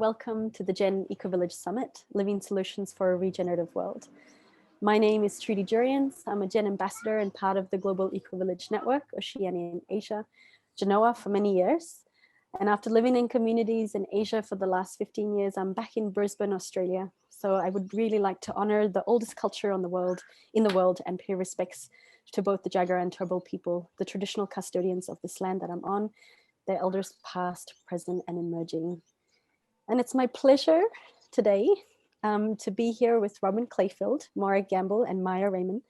welcome to the Gen Ecovillage Summit, Living Solutions for a Regenerative World. My name is Trudy Jurians. I'm a Gen ambassador and part of the Global Ecovillage Network, Oceania and Asia, Genoa, for many years. And after living in communities in Asia for the last 15 years, I'm back in Brisbane, Australia. So I would really like to honor the oldest culture in the world and pay respects to both the Jagera and Turrbal people, the traditional custodians of this land that I'm on, their elders past, present, and emerging. And it's my pleasure today to be here with Robin Clayfield, Morag Gamble, and Maia Raymond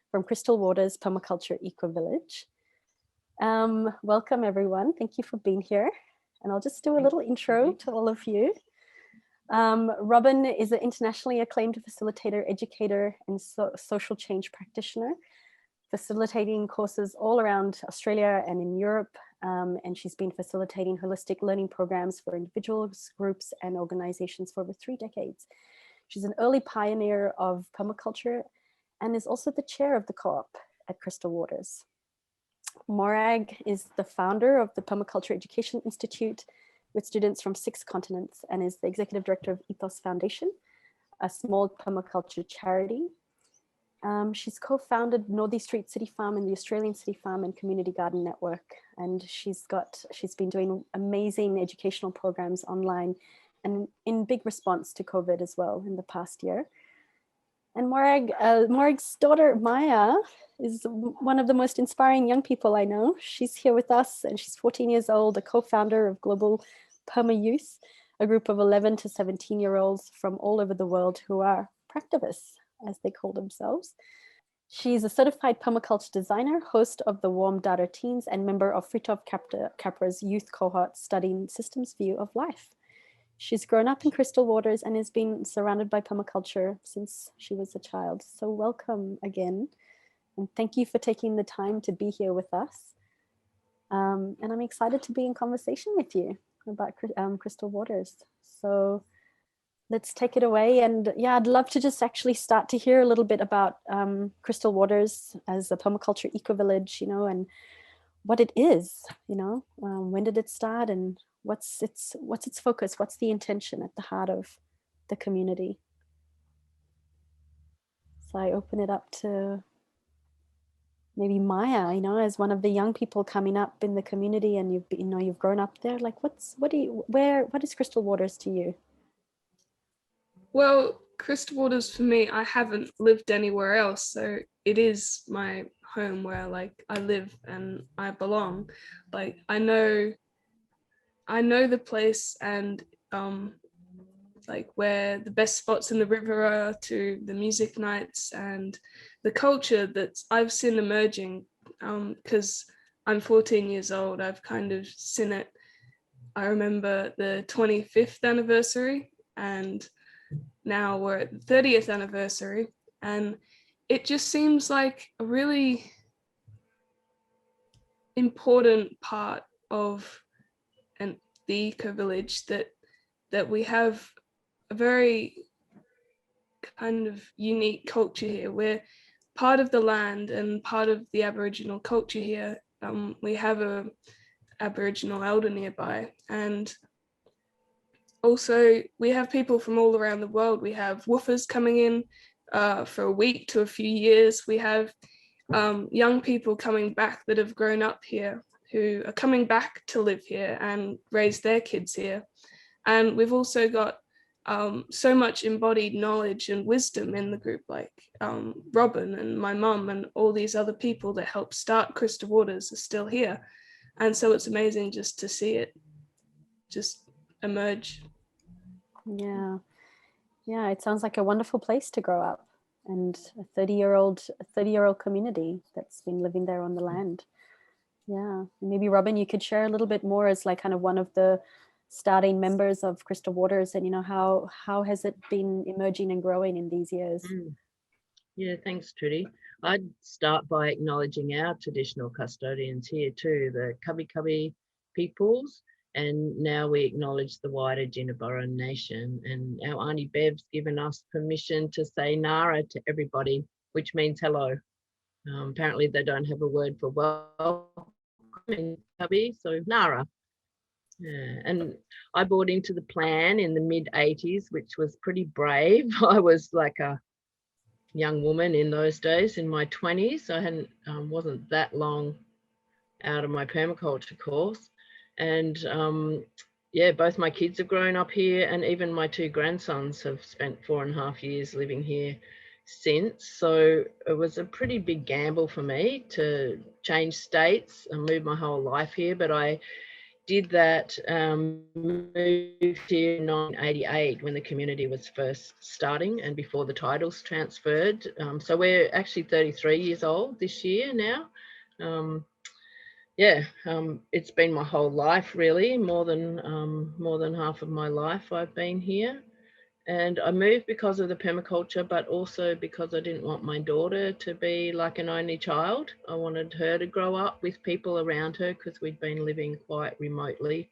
from Crystal Waters Permaculture Ecovillage. Welcome everyone, thank you for being here. And I'll just do a little intro to all of you. Robin is an internationally acclaimed facilitator, educator, and social change practitioner, facilitating courses all around Australia and in Europe. And she's been facilitating holistic learning programs for individuals, groups, and organizations for over 3 decades. She's an early pioneer of permaculture and is also the chair of the co-op at Crystal Waters. Morag is the founder of the Permaculture Education Institute with students from 6 continents and is the executive director of Ethos Foundation, a small permaculture charity. She's co-founded Northeast Street City Farm and the Australian City Farm and Community Garden Network. And she's been doing amazing educational programs online and in big response to COVID as well in the past year. And Morag's daughter, Maia, is one of the most inspiring young people I know. She's here with us and she's 14 years old, a co-founder of Global Perma Youth, a group of 11 to 17-year-olds from all over the world who are practivists, as they call themselves. She's a certified permaculture designer, host of the Warm Data Teens, and member of Fritjof Capra's youth cohort studying systems view of life. She's grown up in Crystal Waters and has been surrounded by permaculture since she was a child. So welcome again. And thank you for taking the time to be here with us. And I'm excited to be in conversation with you about Crystal Waters. So let's take it away. And yeah, I'd love to just actually start to hear a little bit about Crystal Waters as a permaculture eco-village, and what it is, when did it start and what's its focus, what's the intention at the heart of the community. So I open it up to maybe Maia, as one of the young people coming up in the community, and you've grown up there. Like, what is Crystal Waters to you? Well, Crystal Waters for me, I haven't lived anywhere else, so it is my home where I live and I belong. I know the place and where the best spots in the river are, to the music nights and the culture that I've seen emerging, because I'm 14 years old. I've kind of seen it. I remember the 25th anniversary, and now we're at the 30th anniversary, and it just seems like a really important part of the eco-village that we have a very kind of unique culture here. We're part of the land and part of the Aboriginal culture here. We have a Aboriginal elder nearby, and also we have people from all around the world. We have woofers coming in for a week to a few years. We have young people coming back that have grown up here, who are coming back to live here and raise their kids here. And we've also got so much embodied knowledge and wisdom in the group, like Robin and my mum and all these other people that helped start Crystal Waters are still here. And so it's amazing just to see it just emerge. Yeah, it sounds like a wonderful place to grow up, and a 30-year-old community that's been living there on the land. Yeah, maybe Robin, you could share a little bit more as kind of one of the starting members of Crystal Waters, and how has it been emerging and growing in these years? Yeah, thanks, Trudy. I'd start by acknowledging our traditional custodians here too, the Cubby Cubby peoples, and now we acknowledge the wider Jinnaburra Nation. And our Auntie Bev's given us permission to say Nara to everybody, which means hello. Apparently they don't have a word for welcome in Cubby, so Nara. Yeah, and I bought into the plan in the mid-80s, which was pretty brave. I was like a young woman in those days, in my 20s. I hadn't wasn't that long out of my permaculture course, and yeah, both my kids have grown up here, and even my two grandsons have spent 4.5 years living here since. So it was a pretty big gamble for me to change states and move my whole life here, but I did that, moved here in 1988 when the community was first starting and before the titles transferred. So we're actually 33 years old this year now. Yeah, it's been my whole life really, more than half of my life I've been here. And I moved because of the permaculture, but also because I didn't want my daughter to be like an only child. I wanted her to grow up with people around her because we'd been living quite remotely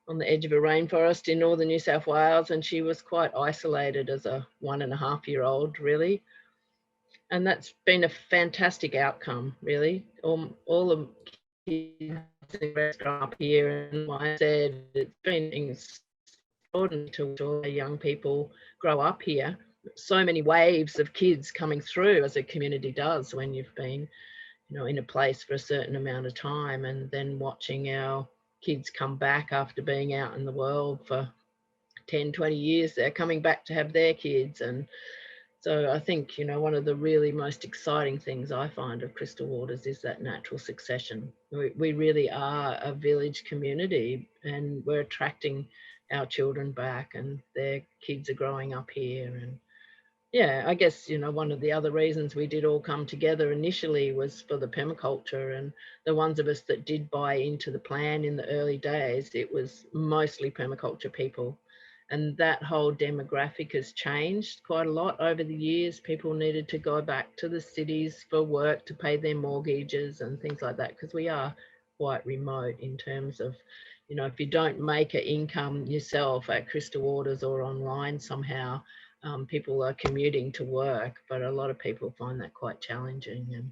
on the edge of a rainforest in northern New South Wales, and she was quite isolated as a 1.5-year-old, really. And that's been a fantastic outcome, really. All the kids grow up here, and like I said, it's been extraordinary to watch all the young people grow up here. So many waves of kids coming through, as a community does when you've been, in a place for a certain amount of time, and then watching our kids come back after being out in the world for 10, 20 years. They're coming back to have their kids. And so I think, one of the really most exciting things I find of Crystal Waters is that natural succession. We really are a village community, and we're attracting our children back, and their kids are growing up here. And yeah, I guess, one of the other reasons we did all come together initially was for the permaculture, and the ones of us that did buy into the plan in the early days, it was mostly permaculture people. And that whole demographic has changed quite a lot over the years. People needed to go back to the cities for work to pay their mortgages and things like that, because we are quite remote in terms of, if you don't make an income yourself at Crystal Waters or online somehow, people are commuting to work, but a lot of people find that quite challenging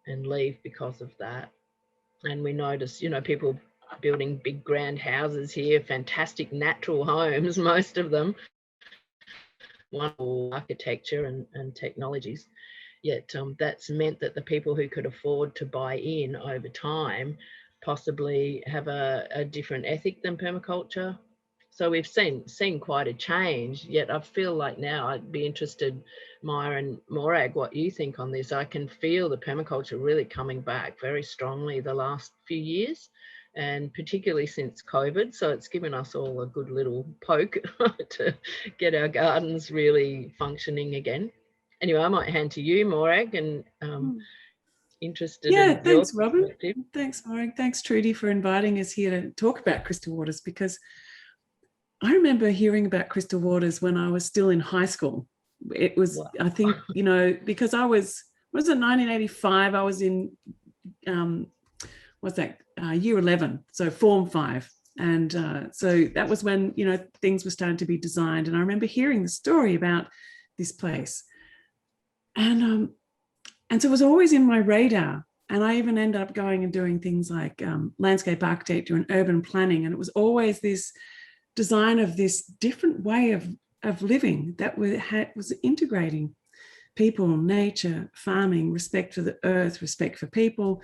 and leave because of that. And we notice, people building big grand houses here, fantastic natural homes, most of them, wonderful architecture and technologies. Yet that's meant that the people who could afford to buy in over time possibly have a different ethic than permaculture. So we've seen quite a change, yet I feel like now I'd be interested, Maia and Morag, what you think on this. I can feel the permaculture really coming back very strongly the last few years, and particularly since COVID. So it's given us all a good little poke to get our gardens really functioning again. Anyway, I might hand to you, Morag, and interested in your thanks, Robin. perspective. Thanks, Morag. Thanks, Trudy, for inviting us here to talk about Crystal Waters, because I remember hearing about Crystal Waters when I was still in high school. It was, wow. I think, because I was it 1985? I was in, year 11, so Form 5. And so that was when, things were starting to be designed. And I remember hearing the story about this place. And so it was always in my radar. And I even ended up going and doing things like landscape architecture and urban planning. And it was always this design of this different way of living that was integrating people, nature, farming, respect for the earth, respect for people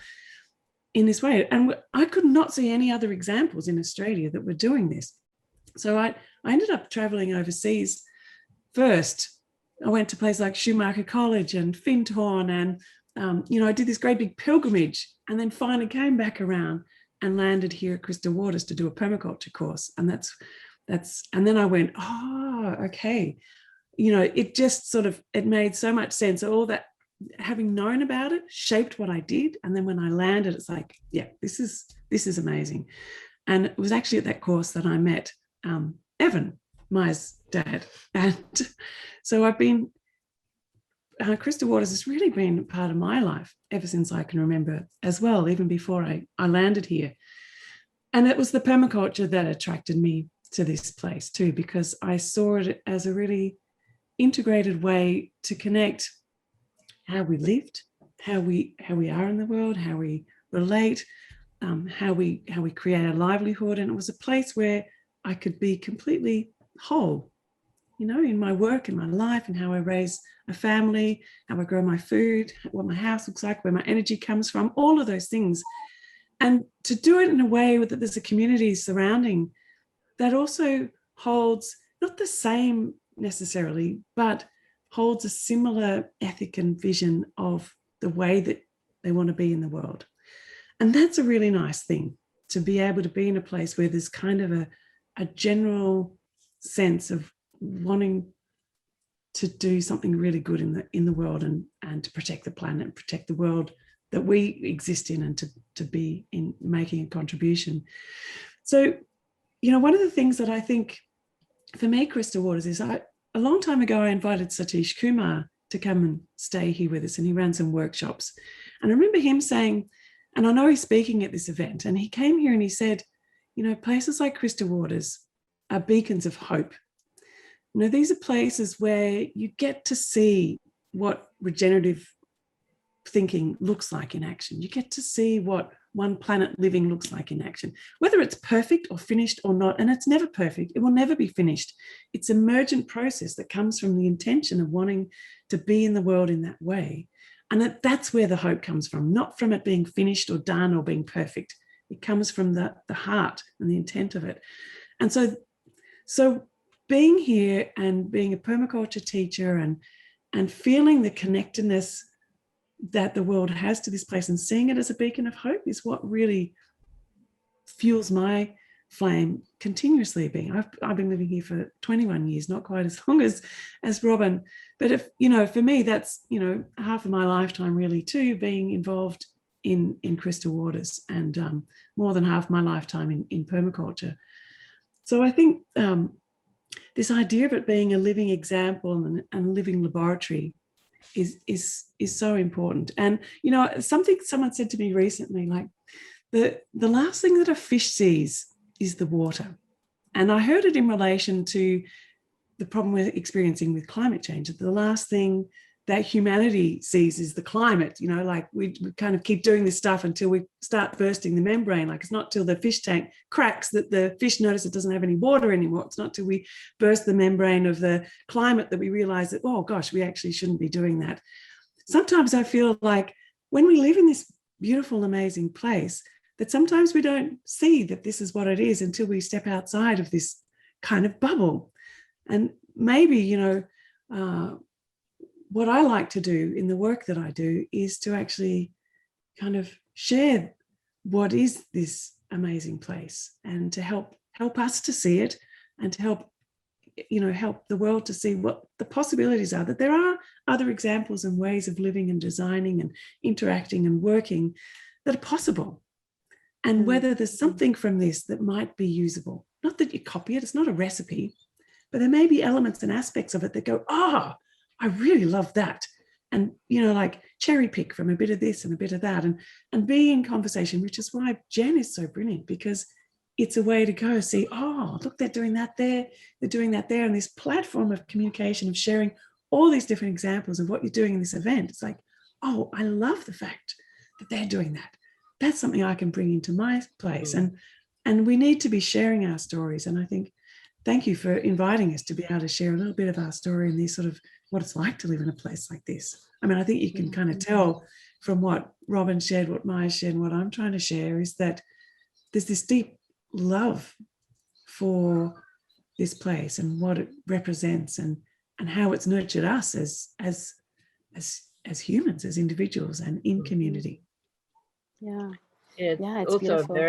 in this way. And I could not see any other examples in Australia that were doing this. So I ended up traveling overseas first. I went to places like Schumacher College and Findhorn, and I did this great big pilgrimage, and then finally came back around and landed here at Crystal Waters to do a permaculture course. And and then I went, oh, okay. It just it made so much sense. All that, having known about it, shaped what I did. And then when I landed, it's like, yeah, this is amazing. And it was actually at that course that I met Evan, Maia's dad. And so I've been, Crystal Waters has really been part of my life ever since I can remember as well, even before I landed here. And it was the permaculture that attracted me to this place too, because I saw it as a really integrated way to connect how we lived, how we are in the world, how we relate, how we create a livelihood, and it was a place where I could be completely whole, you know, in my work, in my life, and how I raise a family, how I grow my food, what my house looks like, where my energy comes from, all of those things. And to do it in a way that there's a community surrounding that also holds not the same necessarily, but holds a similar ethic and vision of the way that they want to be in the world. And that's a really nice thing, to be able to be in a place where there's kind of a general sense of wanting to do something really good in the world, and to protect the planet, protect the world that we exist in, and to be in making a contribution. So, you know, one of the things that I think for me, Crystal Waters, is a long time ago, I invited Satish Kumar to come and stay here with us, and he ran some workshops. And I remember him saying, and I know he's speaking at this event, and he came here and he said, you know, places like Crystal Waters are beacons of hope. You know, these are places where you get to see what regenerative thinking looks like in action. You get to see what one planet living looks like in action, whether it's perfect or finished or not. And it's never perfect. It will never be finished. It's an emergent process that comes from the intention of wanting to be in the world in that way. And that's where the hope comes from, not from it being finished or done or being perfect. It comes from the heart and the intent of it. And so being here and being a permaculture teacher and feeling the connectedness that the world has to this place and seeing it as a beacon of hope is what really fuels my flame continuously. I've been living here for 21 years, not quite as long as Robin, but if, you know, for me, that's, you know, half of my lifetime really too, being involved in Crystal Waters, and more than half my lifetime in permaculture. So I think this idea of it being a living example and a living laboratory is so important. And, you know, something someone said to me recently, like the last thing that a fish sees is the water. And I heard it in relation to the problem we're experiencing with climate change. The last thing that humanity sees is the climate. You know, like we kind of keep doing this stuff until we start bursting the membrane. Like, it's not till the fish tank cracks that the fish notice it doesn't have any water anymore. It's not till we burst the membrane of the climate that we realize that, oh gosh, we actually shouldn't be doing that. Sometimes I feel like when we live in this beautiful, amazing place, that sometimes we don't see that this is what it is until we step outside of this kind of bubble. And maybe, you know, what I like to do in the work that I do is to actually kind of share what is this amazing place, and to help us to see it, and to help, you know, help the world to see what the possibilities are, that there are other examples and ways of living and designing and interacting and working that are possible. And whether there's something from this that might be usable, not that you copy it, it's not a recipe, but there may be elements and aspects of it that go, I really love that. And, you know, like cherry pick from a bit of this and a bit of that, and be in conversation, which is why Jen is so brilliant, because it's a way to go see, oh, look, they're doing that there, they're doing that there. And this platform of communication, of sharing all these different examples of what you're doing in this event, it's like, oh, I love the fact that they're doing that. That's something I can bring into my place. And we need to be sharing our stories. And I think, thank you for inviting us to be able to share a little bit of our story and this sort of what it's like to live in a place like this. I mean, I think you can kind of tell from what Robin shared, what Maia shared, and what I'm trying to share is that there's this deep love for this place and what it represents, and how it's nurtured us as humans, as individuals, and in community. Yeah, it's also beautiful. a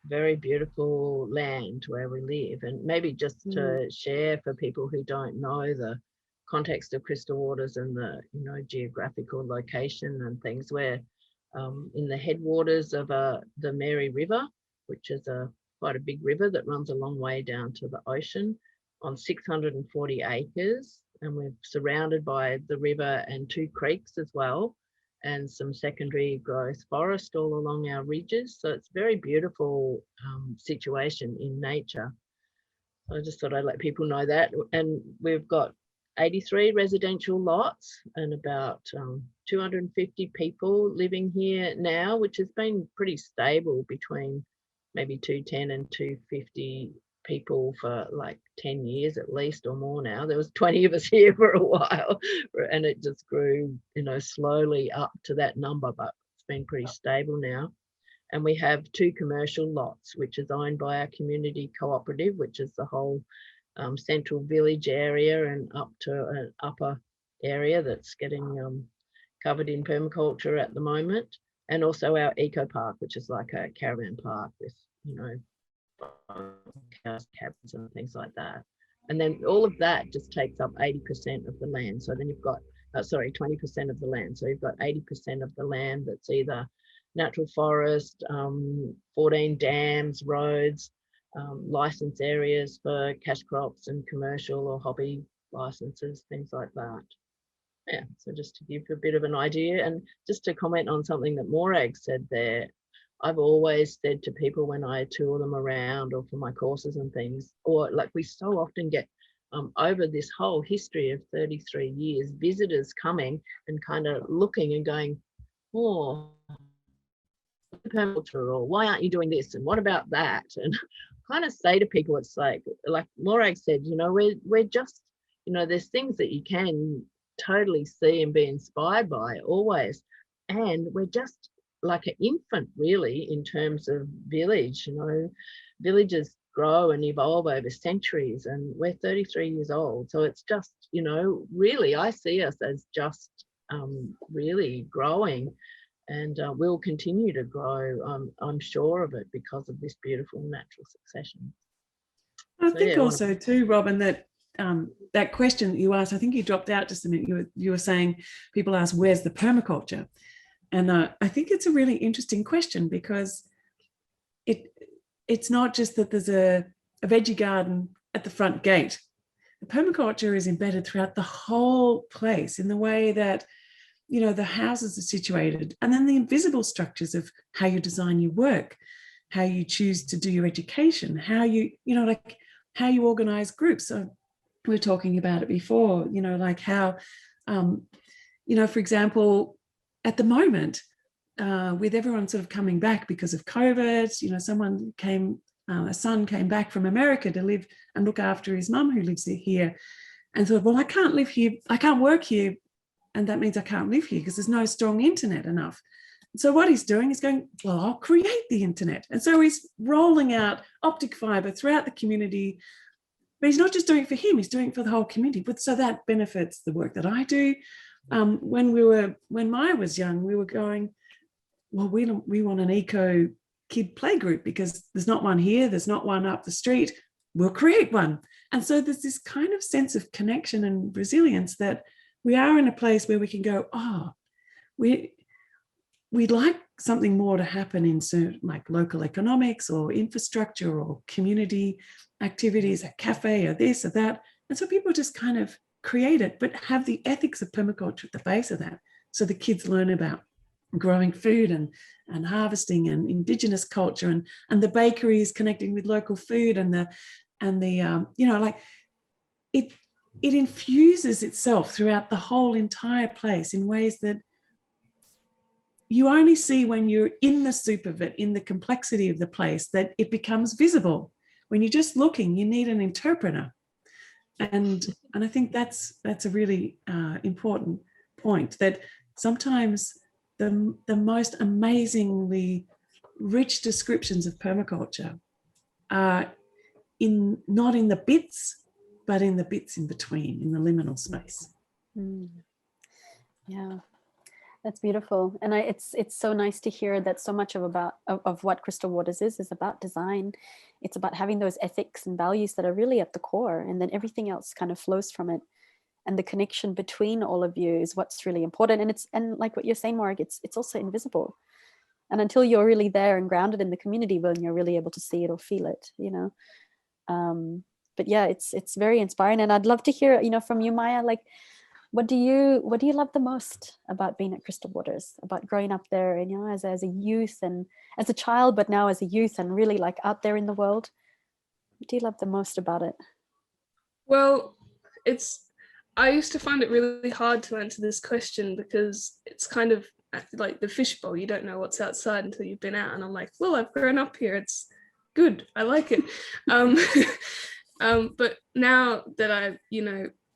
very beautiful land where we live. And maybe just to share for people who don't know the context of Crystal Waters and the, you know, geographical location and things, where in the headwaters of the Mary River, which is quite a big river that runs a long way down to the ocean on 640 acres, and we're surrounded by the river and 2 creeks as well, and some secondary growth forest all along our ridges. So it's a very beautiful situation in nature. I just thought I'd let people know that. And we've got 83 residential lots and about 250 people living here now, which has been pretty stable between maybe 210 and 250 people for like 10 years at least or more now. There was 20 of us here for a while, and it just grew, you know, slowly up to that number, but it's been pretty stable now. And we have 2 commercial lots, which is owned by our community cooperative, which is the whole central village area and up to an upper area that's getting covered in permaculture at the moment. And also our eco park, which is like a caravan park with, you know, cabins and things like that. And then all of that just takes up 80% of the land. So then you've got, 20% of the land. So you've got 80% of the land that's either natural forest, 14 dams, roads, license areas for cash crops and commercial or hobby licenses, things like that. Yeah, so just to give you a bit of an idea, and just to comment on something that Morag said there, I've always said to people when I tour them around or for my courses and things, or like we so often get over this whole history of 33 years, visitors coming and kind of looking and going, oh, permaculture, or why aren't you doing this, and what about that? And kind of say to people, it's like Morag said, you know, we're just, you know, there's things that you can totally see and be inspired by always, and we're just like an infant really in terms of village. You know, villages grow and evolve over centuries, and we're 33 years old, so it's just, you know, really I see us as just really growing, and we'll continue to grow, I'm sure of it, because of this beautiful natural succession. I think also too, Robin, that that question that you asked, I think you dropped out just a minute. You were saying people ask, where's the permaculture? And I think it's a really interesting question, because it's not just that there's a veggie garden at the front gate. The permaculture is embedded throughout the whole place in the way that, you know, the houses are situated, and then the invisible structures of how you design your work, how you choose to do your education, how you know, like how you organize groups. So we were talking about it before, you know, like how, you know, for example, at the moment, with everyone sort of coming back because of COVID, you know, a son came back from America to live and look after his mum who lives here, and thought, well, I can't live here, I can't work here, and that means I can't live here because there's no strong internet enough. So what he's doing is going, well, I'll create the internet. And so he's rolling out optic fiber throughout the community, but he's not just doing it for him, he's doing it for the whole community. But so that benefits the work that I do. When Maia was young, we were going, well, we want an eco kid play group because there's not one here, there's not one up the street, we'll create one. And so there's this kind of sense of connection and resilience that we are in a place where we can go, oh, we'd like something more to happen in certain, like local economics or infrastructure or community activities, a cafe or this or that. And so people just kind of create it, but have the ethics of permaculture at the base of that. So the kids learn about growing food and harvesting and indigenous culture, and the bakery is connecting with local food, and the you know, like it infuses itself throughout the whole entire place in ways that you only see when you're in the soup of it, in the complexity of the place, that it becomes visible. When you're just looking, you need an interpreter. And I think that's a really important point, that sometimes the most amazingly rich descriptions of permaculture are not in the bits, but in the bits in between, in the liminal space. Yeah, that's beautiful. And it's so nice to hear that so much of what Crystal Waters is about design. It's about having those ethics and values that are really at the core, and then everything else kind of flows from it. And the connection between all of you is what's really important. And like what you're saying, Morag, it's also invisible. And until you're really there and grounded in the community, when you're really able to see it or feel it, you know. But yeah, it's very inspiring. And I'd love to hear, you know, from you, Maia, like, what do you love the most about being at Crystal Waters, about growing up there, and, you know, as a youth and as a child, but now as a youth and really like out there in the world? What do you love the most about it? Well, I used to find it really hard to answer this question because it's kind of like the fishbowl. You don't know what's outside until you've been out. And I'm like, well, I've grown up here. It's good. I like it. But now that I've,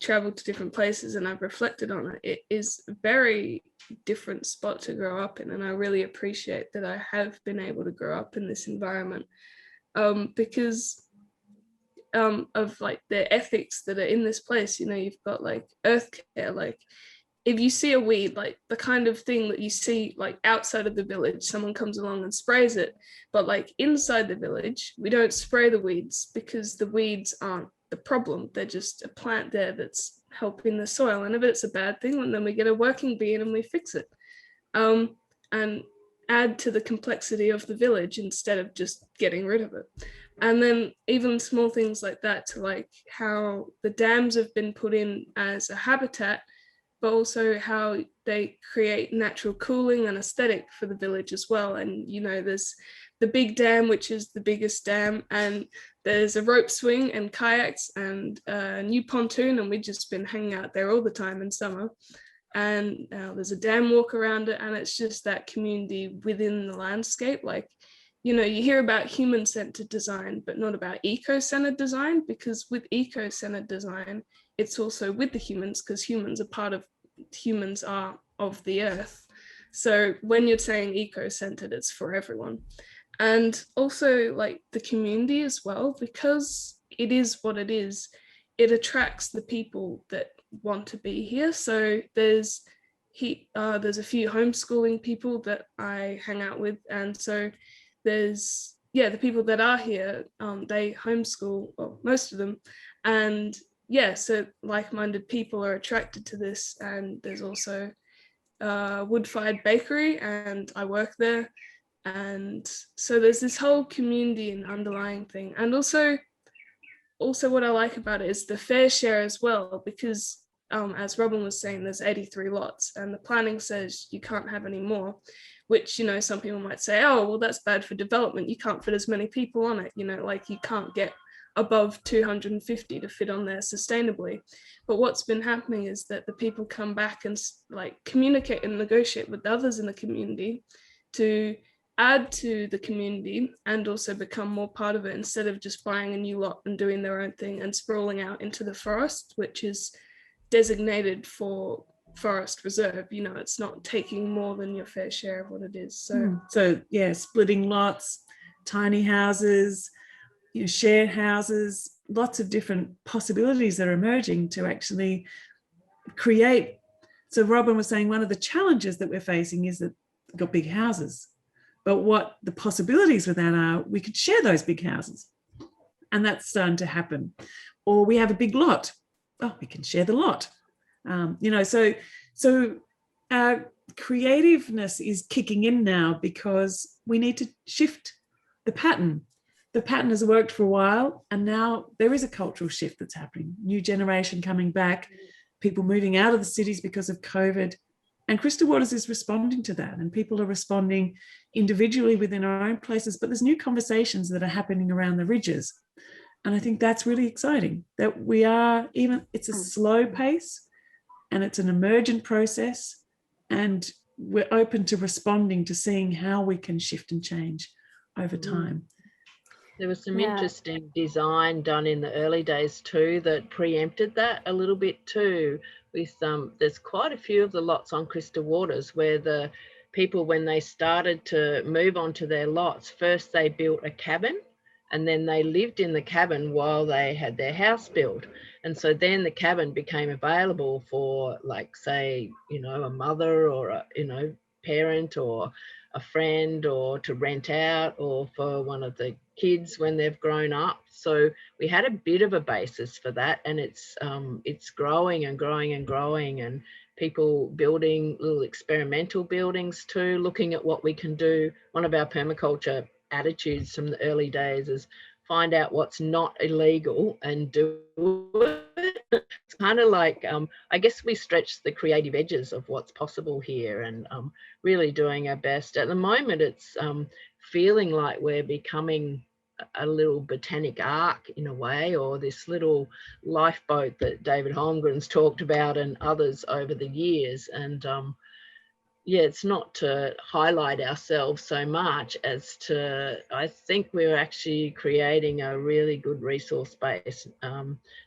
traveled to different places and I've reflected on it, it is a very different spot to grow up in. And I really appreciate that I have been able to grow up in this environment, because of like the ethics that are in this place. You've got like earth care, like if you see a weed, like the kind of thing that you see like outside of the village, someone comes along and sprays it, but like inside the village, we don't spray the weeds because the weeds aren't the problem. They're just a plant there that's helping the soil. And if it's a bad thing, and then we get a working bee in and we fix it, and add to the complexity of the village instead of just getting rid of it. And then even small things like that, to like how the dams have been put in as a habitat, but also how they create natural cooling and aesthetic for the village as well. And there's the big dam, which is the biggest dam, and there's a rope swing and kayaks and a new pontoon, and we've just been hanging out there all the time in summer. And there's a dam walk around it, and it's just that community within the landscape. Like, you hear about human-centered design, but not about eco-centered design, because with eco-centered design, it's also with the humans, because humans are of the earth. So when you're saying eco-centered, it's for everyone. And also like the community as well, because it is what it is, it attracts the people that want to be here. So there's a few homeschooling people that I hang out with, and so there's the people that are here, they homeschool, well, most of them, and so like-minded people are attracted to this. And there's also a wood-fired bakery, and I work there, and so there's this whole community and underlying thing. And also what I like about it is the fair share as well, because as Robin was saying, there's 83 lots, and the planning says you can't have any more, which, some people might say, oh, well, that's bad for development. You can't fit as many people on it, like you can't get above 250 to fit on there sustainably. But what's been happening is that the people come back and like communicate and negotiate with others in the community to add to the community and also become more part of it, instead of just buying a new lot and doing their own thing and sprawling out into the forest, which is designated for forest reserve. It's not taking more than your fair share of what it is. So splitting lots, tiny houses, shared houses, lots of different possibilities that are emerging to actually create. So Robin was saying one of the challenges that we're facing is that we've got big houses, but what the possibilities with that are, we could share those big houses, and that's starting to happen. Or we have a big lot, we can share the lot. So our creativeness is kicking in now, because we need to shift the pattern. The pattern has worked for a while, and now there is a cultural shift that's happening. New generation coming back, people moving out of the cities because of COVID. And Crystal Waters is responding to that, and people are responding individually within our own places, but there's new conversations that are happening around the ridges. And I think that's really exciting, that it's a slow pace, and it's an emergent process, and we're open to responding, to seeing how we can shift and change over time. There was some interesting design done in the early days too that preempted that a little bit too. With there's quite a few of the lots on Crystal Waters where the people, when they started to move onto their lots, first they built a cabin, and then they lived in the cabin while they had their house built. And so then the cabin became available for, like, say, a mother or a, parent or a friend, or to rent out, or for one of the kids when they've grown up. So we had a bit of a basis for that, and it's growing and growing and growing, and people building little experimental buildings too, looking at what we can do. One of our permaculture attitudes from the early days is find out what's not illegal and do it. It's kind of like, I guess we stretch the creative edges of what's possible here, and really doing our best. At the moment, it's feeling like we're becoming a little botanic ark in a way, or this little lifeboat that David Holmgren's talked about and others over the years. And yeah, it's not to highlight ourselves so much as to, I think we're actually creating a really good resource base,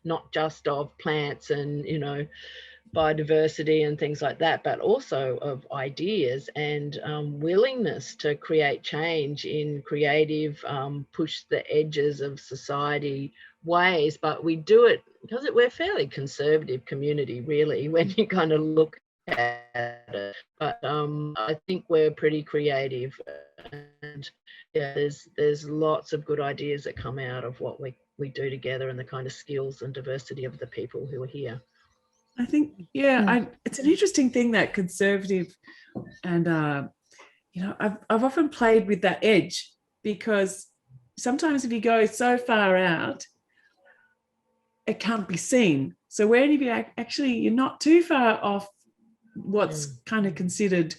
not just of plants and, you know, biodiversity and things like that, but also of ideas and willingness to create change in creative, push the edges of society ways. But we do it because we're a fairly conservative community, really, when you kind of look at it. But I think we're pretty creative, and yeah, there's lots of good ideas that come out of what we do together and the kind of skills and diversity of the people who are here. I think, it's an interesting thing, that conservative, and you know, I've often played with that edge, because sometimes if you go so far out, it can't be seen. So where if you actually, you're not too far off what's kind of considered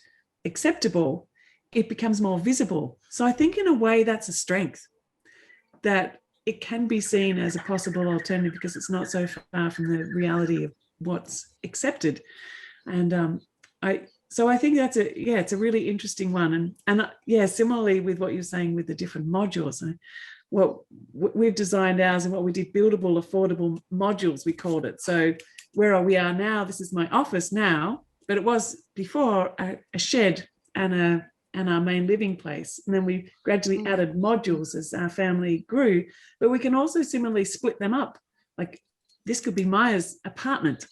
acceptable, it becomes more visible. So I think in a way that's a strength, that it can be seen as a possible alternative because it's not so far from the reality of what's accepted. And I think that's it's a really interesting one. And similarly with what you're saying with the different modules, what we've designed ours, and what we did, buildable, affordable modules, we called it. So where we are now, this is my office now, but it was before a shed and our main living place. And then we gradually added modules as our family grew. But we can also similarly split them up. Like this could be Maia's apartment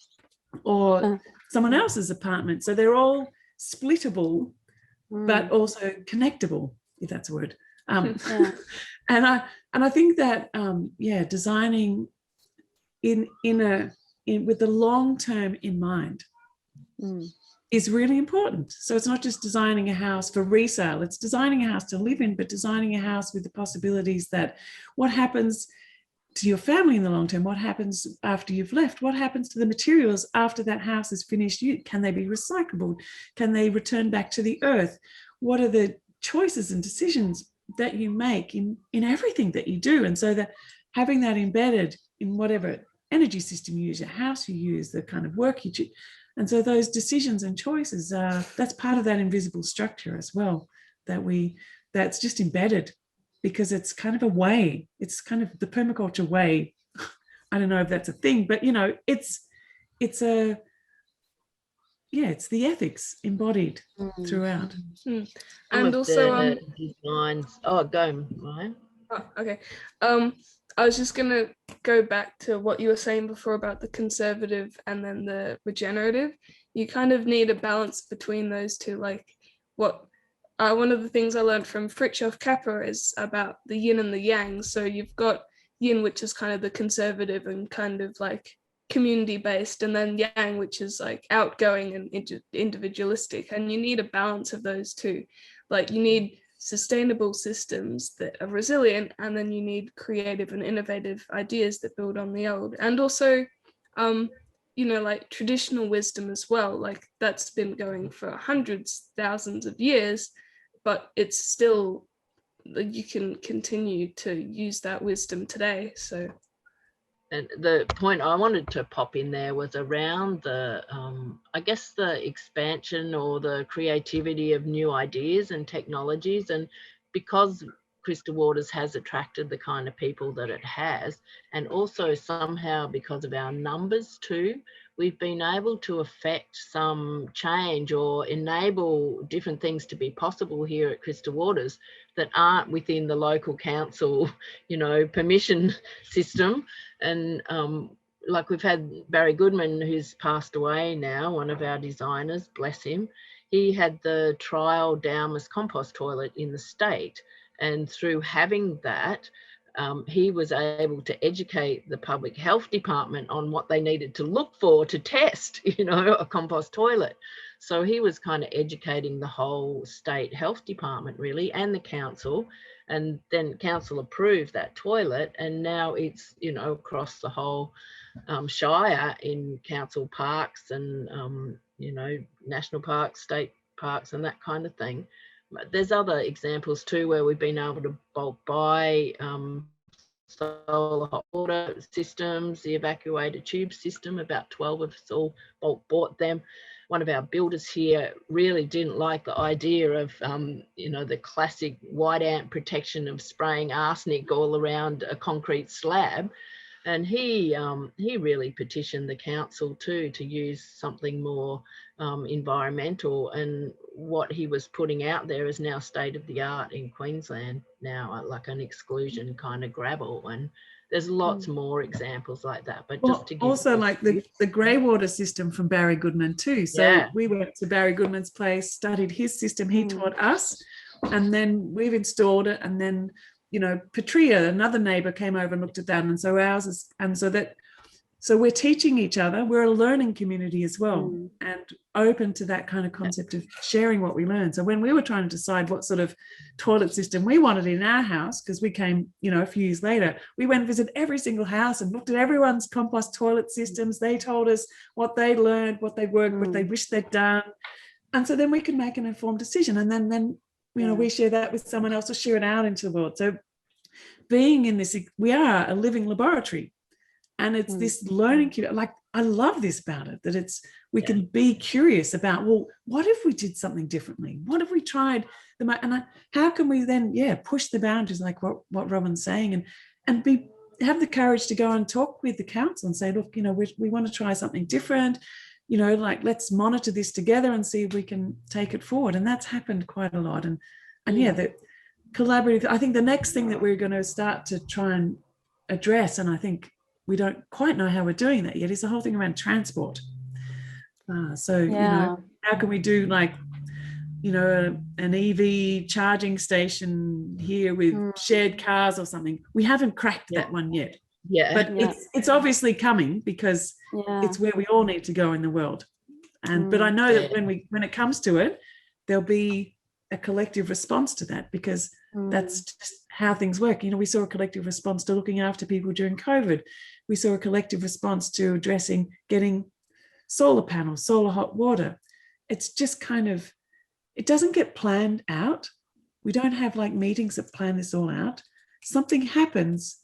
or someone else's apartment. So they're all splittable, but also connectable, if that's a word. And I think that designing with the long term in mind is really important. So it's not just designing a house for resale, it's designing a house to live in, but designing a house with the possibilities that what happens to your family in the long term, what happens after you've left, what happens to the materials after that house is finished, can they be recyclable, can they return back to the earth, what are the choices and decisions that you make in everything that you do. And so that having that embedded in whatever energy system you use, your house you use, the kind of work you do. And so those decisions and choices, that's part of that invisible structure as well, that's just embedded, because it's kind of a way, it's kind of the permaculture way. I don't know if that's a thing, but you know, it's the ethics embodied throughout. And also designs. Oh, go, Maya. Oh, okay. I was just gonna go back to what you were saying before about the conservative and then the regenerative. You kind of need a balance between those two. Like what one of the things I learned from Fritjof Capra is about the yin and the yang. So you've got yin, which is kind of the conservative and kind of like community based, and then yang, which is like outgoing and individualistic. And you need a balance of those two. Like you need sustainable systems that are resilient, and then you need creative and innovative ideas that build on the old. And also like traditional wisdom as well, like that's been going for hundreds, thousands of years, but it's still, you can continue to use that wisdom today. So and the point I wanted to pop in there was around the, I guess, the expansion or the creativity of new ideas and technologies. And because Crystal Waters has attracted the kind of people that it has, and also somehow because of our numbers too, we've been able to affect some change or enable different things to be possible here at Crystal Waters that aren't within the local council, permission system. And like we've had Barry Goodman, who's passed away now, one of our designers, bless him. He had the trial Dowmas compost toilet in the state. And through having that, he was able to educate the public health department on what they needed to look for to test, a compost toilet. So he was kind of educating the whole state health department really, and the council. And then council approved that toilet, and now it's, across the whole shire in council parks and, national parks, state parks and that kind of thing. there's other examples too where we've been able to bulk buy solar hot water systems, the evacuated tube system. About 12 of us all bulk bought them. One of our builders here really didn't like the idea of, you know, the classic white ant protection of spraying arsenic all around a concrete slab. And he really petitioned the council too to use something more environmental. And what he was putting out there is now state of the art in Queensland now, like an exclusion kind of gravel. And there's lots more examples like that. But well, just to give also like the grey water system from Barry Goodman too. So we went to Barry Goodman's place, studied his system. He taught us, and then we've installed it, and then, you know, Patria, another neighbour, came over and looked at that, and so ours is, and so we're teaching each other. We're a learning community as well, and open to that kind of concept of sharing what we learn. So when we were trying to decide what sort of toilet system we wanted in our house, because we came, you know, a few years later, we went and visited every single house and looked at everyone's compost toilet systems. They told us what they learned, what they worked, what they wished they'd done, and so then we could make an informed decision, and then you know, we share that with someone else or share it out into the world. So being in this, we are a living laboratory, and it's this learning, like, I love this about it, that it's, we can be curious about, well, what if we did something differently? What if we tried how can we then, push the boundaries, like what Robin's saying, and have the courage to go and talk with the council and say, look, you know, we want to try something different, you know, like, let's monitor this together and see if we can take it forward. And that's happened quite a lot. And the collaborative, I think the next thing that we're going to start to try and address, and I think we don't quite know how we're doing that yet, is the whole thing around transport. You know, how can we do, like, you know, an EV charging station here with shared cars or something? We haven't cracked that one yet. But it's obviously coming, because it's where we all need to go in the world. And but I know that when it comes to it, there'll be a collective response to that, because that's just how things work. You know, we saw a collective response to looking after people during COVID. We saw a collective response to addressing getting solar panels, solar hot water. It's just kind of, it doesn't get planned out. We don't have like meetings that plan this all out. Something happens,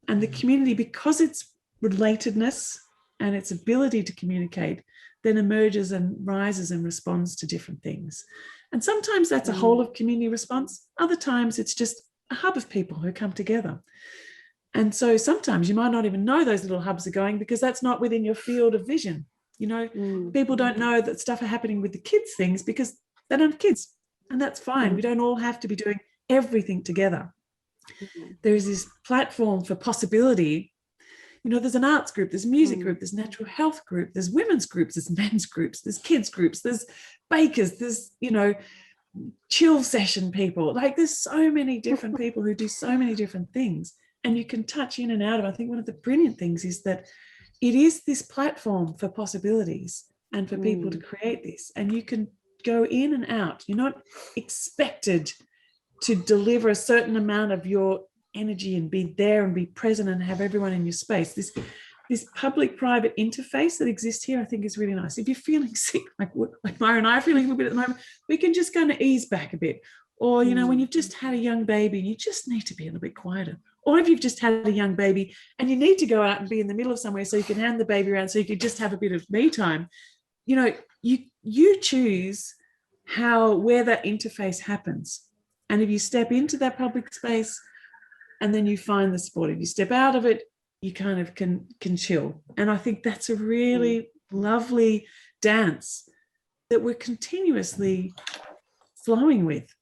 and the community, because its relatedness and its ability to communicate, then emerges and rises and responds to different things. And sometimes that's a whole of community response. Other times it's just a hub of people who come together. And so sometimes you might not even know those little hubs are going, because that's not within your field of vision. You know, people don't know that stuff are happening with the kids' things because they don't have kids. And that's fine. We don't all have to be doing everything together. There is this platform for possibility. You know, there's an arts group, there's a music group, there's natural health group, there's women's groups, there's men's groups, there's kids groups, there's bakers, there's, you know, chill session people. Like, there's so many different people who do so many different things, and you can touch in and out of. I think one of the brilliant things is that it is this platform for possibilities and for people to create this, and you can go in and out. You're not expected to deliver a certain amount of your energy and be there and be present and have everyone in your space. This public-private interface that exists here, I think, is really nice. If you're feeling sick, like Maia and I are feeling a bit at the moment, we can just kind of ease back a bit. Or, you know, when you've just had a young baby, you just need to be a little bit quieter. Or if you've just had a young baby and you need to go out and be in the middle of somewhere so you can hand the baby around so you can just have a bit of me time, you know, you choose where that interface happens. And if you step into that public space and then you find the support, if you step out of it, you kind of can chill. And I think that's a really lovely dance that we're continuously flowing with.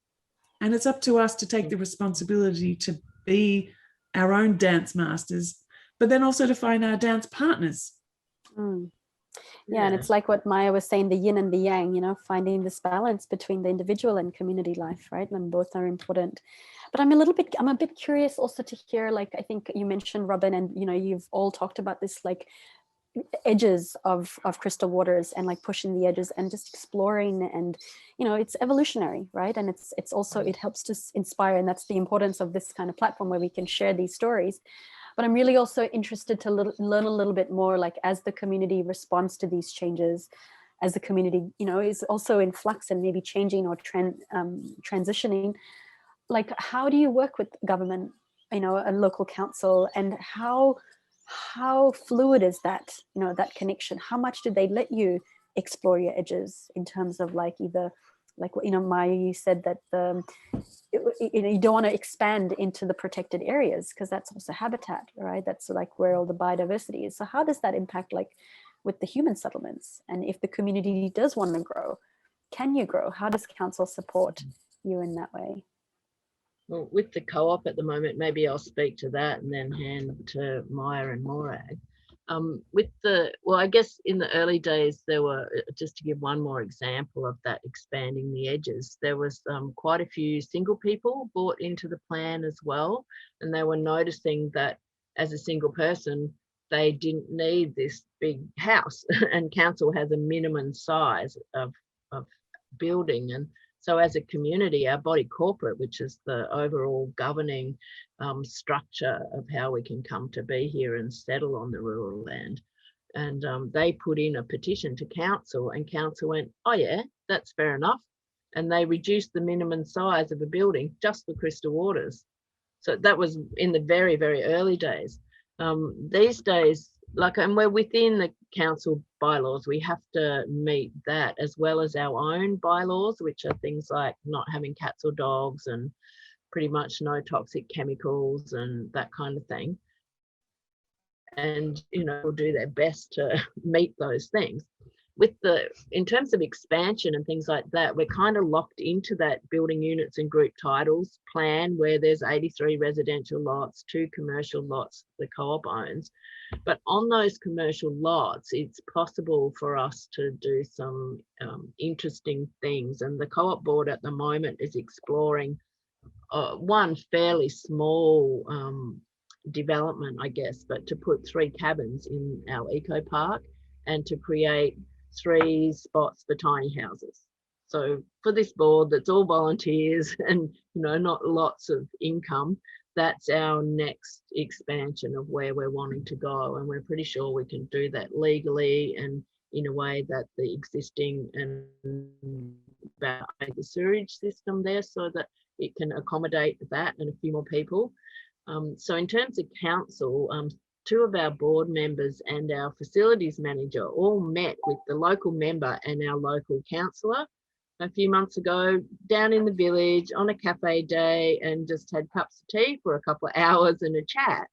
And it's up to us to take the responsibility to be our own dance masters, but then also to find our dance partners. Yeah, and it's like what Maia was saying, the yin and the yang, you know, finding this balance between the individual and community life, right? And both are important. But I'm a bit curious also to hear, like, I think you mentioned, Robin, and, you know, you've all talked about this, like, edges of crystal waters and like pushing the edges and just exploring, and, you know, it's evolutionary, right? And it's also, it helps to inspire, and that's the importance of this kind of platform where we can share these stories. But I'm really also interested to learn a little bit more, like, as the community responds to these changes, as the community, you know, is also in flux and maybe changing or transitioning, like how do you work with government, you know, a local council, and how fluid is that, you know, that connection? How much do they let you explore your edges in terms of like either, like, you know, Maia, you said that you know, you don't want to expand into the protected areas because that's also habitat, right? That's like where all the biodiversity is. So how does that impact like with the human settlements? And if the community does want to grow, can you grow? How does council support you in that way? Well, with the co-op at the moment, maybe I'll speak to that and then hand to Maia and Morag. Well, I guess in the early days, there were, just to give one more example of that expanding the edges, there was quite a few single people brought into the plan as well. And they were noticing that as a single person, they didn't need this big house and council has a minimum size of building. And so as a community, our body corporate, which is the overall governing structure of how we can come to be here and settle on the rural land, and they put in a petition to council, and council went, oh yeah, that's fair enough. And they reduced the minimum size of a building just for Crystal Waters. So that was in the very, very early days. These days, like, and we're within the council bylaws, we have to meet that as well as our own bylaws, which are things like not having cats or dogs and pretty much no toxic chemicals and that kind of thing. And, you know, will do their best to meet those things. In terms of expansion and things like that, we're kind of locked into that building units and group titles plan where there's 83 residential lots, 2 commercial lots the co-op owns. But on those commercial lots, it's possible for us to do some interesting things. And the co-op board at the moment is exploring one fairly small development, I guess, but to put 3 cabins in our eco park and to create 3 spots for tiny houses. So for this board that's all volunteers and, you know, not lots of income, that's our next expansion of where we're wanting to go. And we're pretty sure we can do that legally and in a way that the existing and the sewage system there so that it can accommodate that and a few more people. So in terms of council, 2 of our board members and our facilities manager all met with the local member and our local councillor a few months ago down in the village on a cafe day and just had cups of tea for a couple of hours and a chat.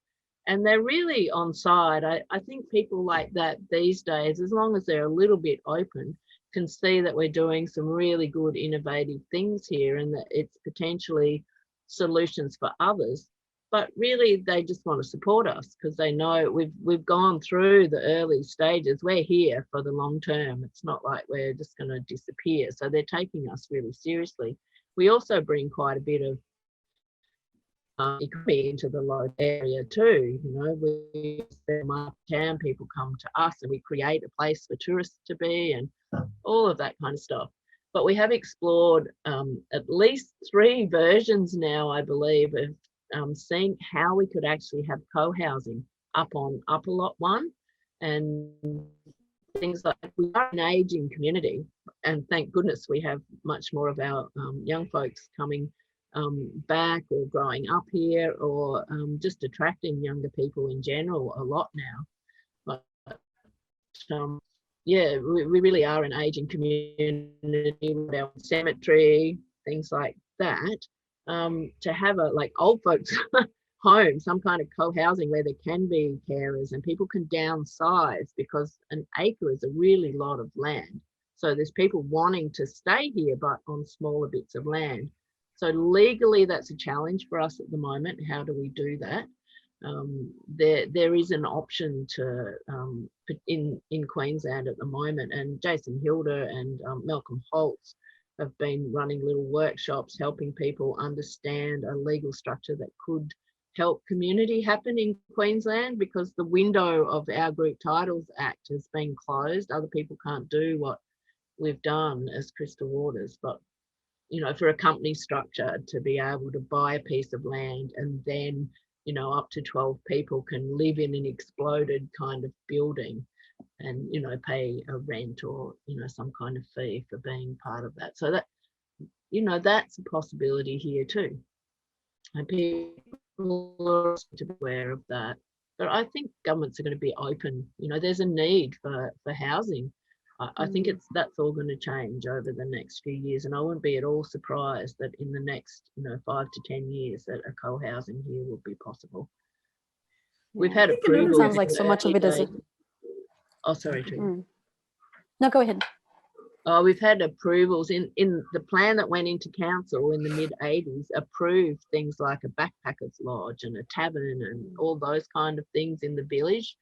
And they're really on side. I think people like that these days, as long as they're a little bit open, can see that we're doing some really good innovative things here and that it's potentially solutions for others. But really, they just want to support us because they know we've gone through the early stages. We're here for the long term. It's not like we're just going to disappear. So they're taking us really seriously. We also bring quite a bit of economy into the local area too. You know, we spend my town, people come to us and we create a place for tourists to be and all of that kind of stuff. But we have explored at least 3 versions now, I believe, of seeing how we could actually have co-housing up on Upper Lot 1 and things like, we are an ageing community and thank goodness we have much more of our young folks coming back or growing up here or just attracting younger people in general a lot now. But yeah, we really are an ageing community with our cemetery, things like that. To have a like old folks home, some kind of co-housing where there can be carers and people can downsize because an acre is a really lot of land. So there's people wanting to stay here but on smaller bits of land. So legally that's a challenge for us at the moment. How do we do that? There is an option to in Queensland at the moment, and Jason Hilder and Malcolm Holtz have been running little workshops helping people understand a legal structure that could help community happen in Queensland because the window of our Group Titles Act has been closed. Other people can't do what we've done as Crystal Waters, but you know, for a company structure to be able to buy a piece of land and then, you know, up to 12 people can live in an exploded kind of building. and pay a rent or some kind of fee for being part of that. So that that's a possibility here too, and people are aware of that. But I think governments are going to be open. There's a need for housing. I think that's all going to change over the next few years, and I wouldn't be at all surprised that in the next 5 to 10 years that a co-housing here will be possible. We've had approval. It sounds like so much of it is. Oh, sorry, Trudy. No, go ahead. We've had approvals in the plan that went into council in the mid-80s, approved things like a backpackers lodge and a tavern and all those kind of things in the village.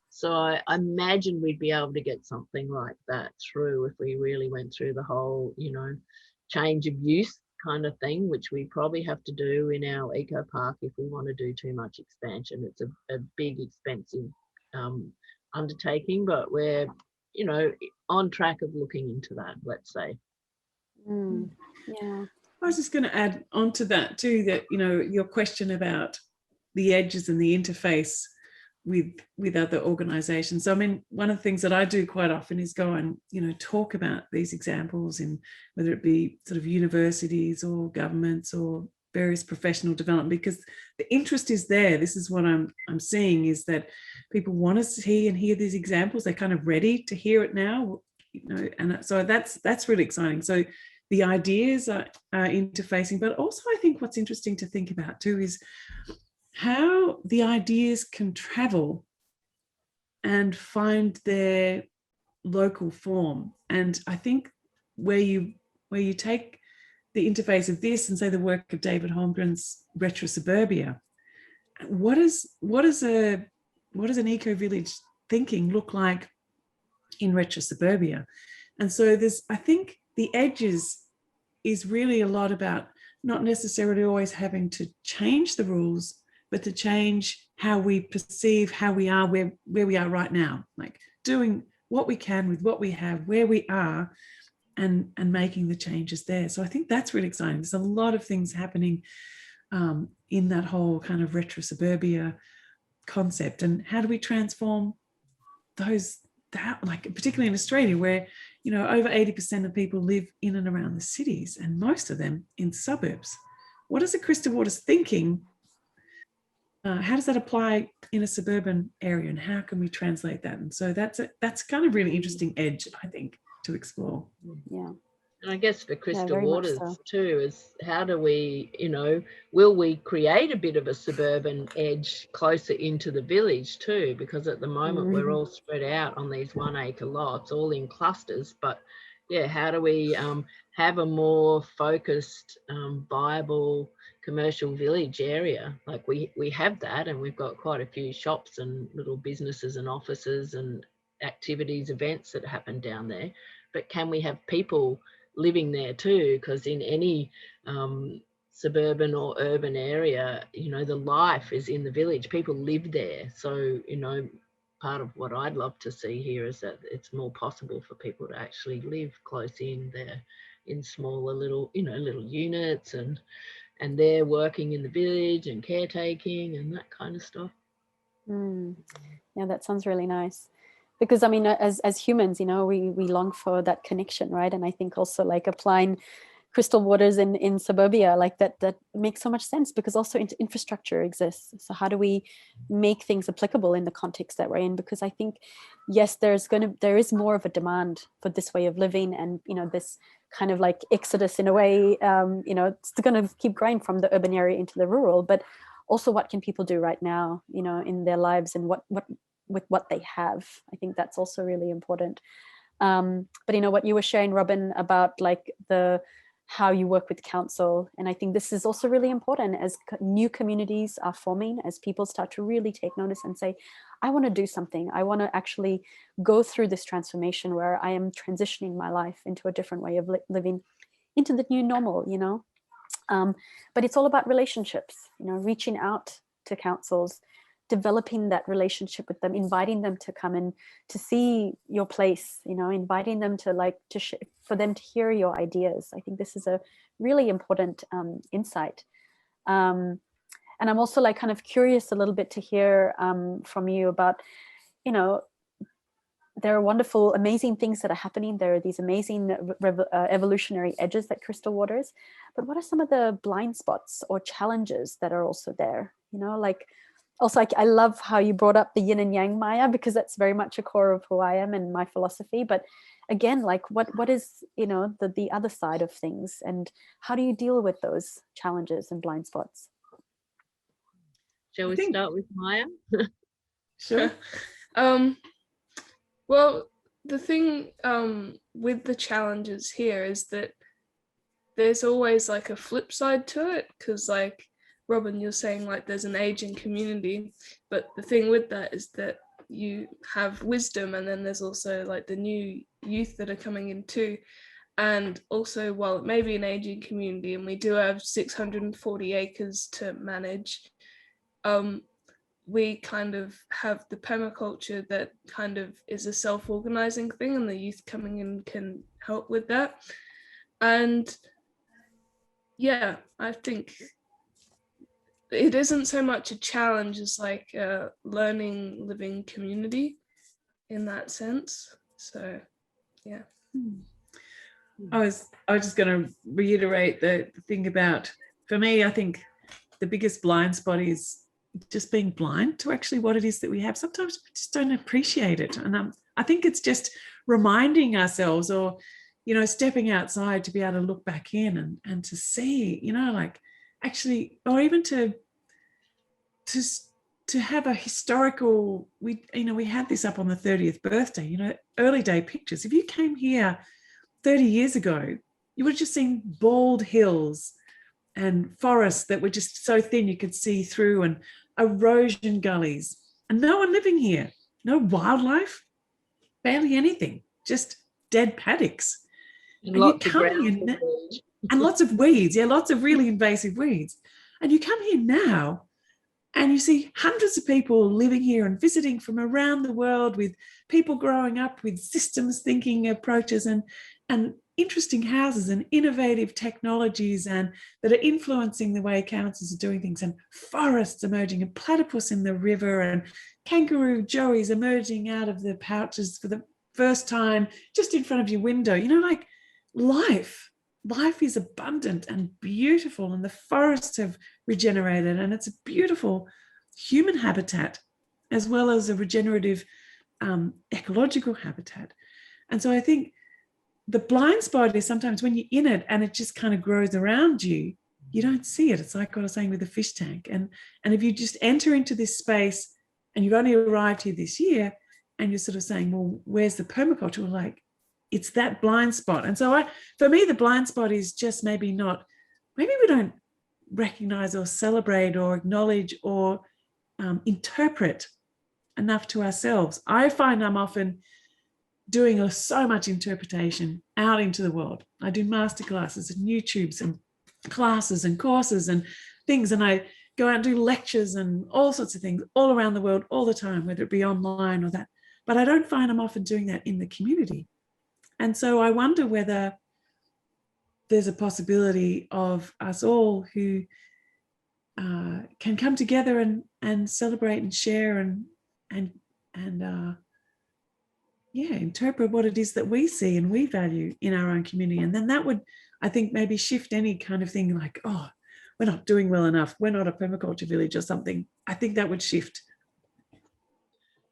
So I imagine we'd be able to get something like that through if we really went through the whole, change of use kind of thing, which we probably have to do in our eco park if we want to do too much expansion. It's a big, expensive undertaking, but we're on track of looking into that, let's say. Yeah. I was just going to add on to that too, that your question about the edges and the interface with other organizations. So I mean, one of the things that I do quite often is go and talk about these examples in whether it be sort of universities or governments or various professional development, because the interest is there. This is what I'm seeing, is that people want to see and hear these examples. They're kind of ready to hear it now, and so that's really exciting. So the ideas are interfacing, but also I think what's interesting to think about too is how the ideas can travel and find their local form. And I think where you take the interface of this and say the work of David Holmgren's retro suburbia, what does an eco-village thinking look like in retro suburbia? And so I think the edges is really a lot about not necessarily always having to change the rules, but to change how we perceive how we are where we are right now, like doing what we can with what we have, where we are, and making the changes there. So I think that's really exciting. There's a lot of things happening in that whole kind of retro suburbia concept. And how do we transform that, like particularly in Australia, where over 80% of people live in and around the cities, and most of them in suburbs. What is a Krista Waters thinking? How does that apply in a suburban area, and how can we translate that? And so that's kind of really interesting edge, I think, to explore. Yeah. And I guess for Krista Waters too is how do we, will we create a bit of a suburban edge closer into the village too? Because at the moment we're all spread out on these 1 acre lots, all in clusters. But yeah, how do we have a more focused, viable commercial village area? Like we have that, and we've got quite a few shops and little businesses and offices and activities, events that happen down there. But can we have people living there too? Because in any suburban or urban area, the life is in the village. People live there. So, part of what I'd love to see here is that it's more possible for people to actually live close in there in smaller little, little units, and they're working in the village and caretaking and that kind of stuff. Yeah, that sounds really nice. Because I mean, as humans, we long for that connection, right? And I think also like applying Crystal Waters in suburbia, like that makes so much sense, because also infrastructure exists. So how do we make things applicable in the context that we're in? Because I think, yes, there is more of a demand for this way of living, and this kind of like exodus in a way. It's going to keep growing from the urban area into the rural, but also what can people do right now, in their lives, and what with what they have. I think that's also really important. But what you were sharing, Robin, about like how you work with council, and I think this is also really important as new communities are forming, as people start to really take notice and say, I want to do something. I want to actually go through this transformation where I am transitioning my life into a different way of living, into the new normal, but it's all about relationships, reaching out to councils, developing that relationship with them, inviting them to come and to see your place, inviting them to for them to hear your ideas. I think this is a really important insight. And I'm also kind of curious a little bit to hear from you about, there are wonderful, amazing things that are happening. There are these amazing evolutionary edges that crystal waters. But what are some of the blind spots or challenges that are also there? You know, like, also, I love how you brought up the yin and yang, Maya, because that's very much a core of who I am and my philosophy. But again, like, what is, you know, the other side of things, and how do you deal with those challenges and blind spots? Shall we start with Maya? Sure. Well, the thing with the challenges here is that there's always like a flip side to it, because like Robin, you're saying like there's an aging community, but the thing with that is that you have wisdom, and then there's also like the new youth that are coming in too. And also, while it may be an aging community and we do have 640 acres to manage, we kind of have the permaculture that kind of is a self-organizing thing, and the youth coming in can help with that. And yeah, I think it isn't so much a challenge as like a learning, living community in that sense. So yeah. I was just going to reiterate the thing about, for me, I think the biggest blind spot is just being blind to actually what it is that we have. Sometimes we just don't appreciate it. And I think it's just reminding ourselves, or, you know, stepping outside to be able to look back in and to see, you know, like actually, or even to have a historical, we had this up on the 30th birthday, you know, early day pictures. If you came here 30 years ago, you would have just seen bald hills and forests that were just so thin you could see through, and erosion gullies, and no one living here, no wildlife, barely anything, just dead paddocks. And lots of and lots of weeds, lots of really invasive weeds. And you come here now and you see hundreds of people living here and visiting from around the world, with people growing up with systems thinking approaches and interesting houses and innovative technologies, and that are influencing the way councils are doing things, and forests emerging, and platypus in the river, and kangaroo joeys emerging out of the pouches for the first time just in front of your window. You know, like life is abundant and beautiful, and the forests have regenerated, and it's a beautiful human habitat as well as a regenerative ecological habitat. And so I think the blind spot is sometimes when you're in it and it just kind of grows around you, you don't see it. It's like what I was saying with the fish tank. And if you just enter into this space and you've only arrived here this year, and you're sort of saying, well, where's the permaculture? Well, like, it's that blind spot. And so for me, the blind spot is just maybe we don't recognize or celebrate or acknowledge or interpret enough to ourselves. I find I'm often doing so much interpretation out into the world. I do masterclasses and YouTubes and classes and courses and things, and I go out and do lectures and all sorts of things all around the world all the time, whether it be online or that. But I don't find I'm often doing that in the community. And so I wonder whether there's a possibility of us all who can come together and celebrate and share and interpret what it is that we see and we value in our own community. And then that would, I think, maybe shift any kind of thing like, oh, we're not doing well enough, we're not a permaculture village or something. I think that would shift.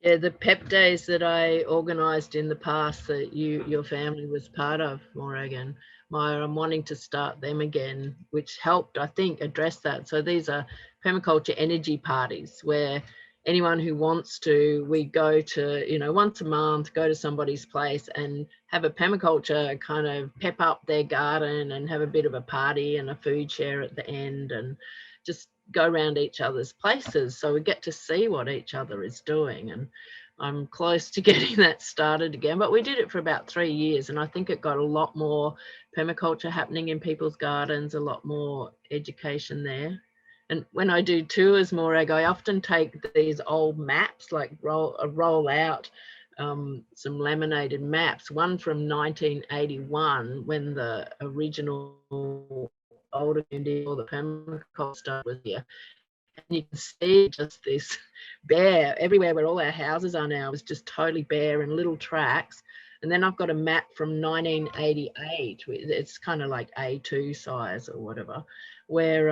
Yeah, the PEP days that I organised in the past that your family was part of, Morag and Maia, I'm wanting to start them again, which helped, I think, address that. So these are permaculture energy parties where anyone who wants to, we go to, you know, once a month, go to somebody's place and have a permaculture kind of pep up their garden and have a bit of a party and a food share at the end, and just go around each other's places so we get to see what each other is doing. And I'm close to getting that started again, but we did it for about 3 years, and I think it got a lot more permaculture happening in people's gardens, a lot more education there. And when I do tours, Morag, I often take these old maps, like roll out some laminated maps, one from 1981 when the original older community or the permaculture stuff was here. And you can see just this bare everywhere where all our houses are now is just totally bare and little tracks. And then I've got a map from 1988. It's kind of like A2 size or whatever, where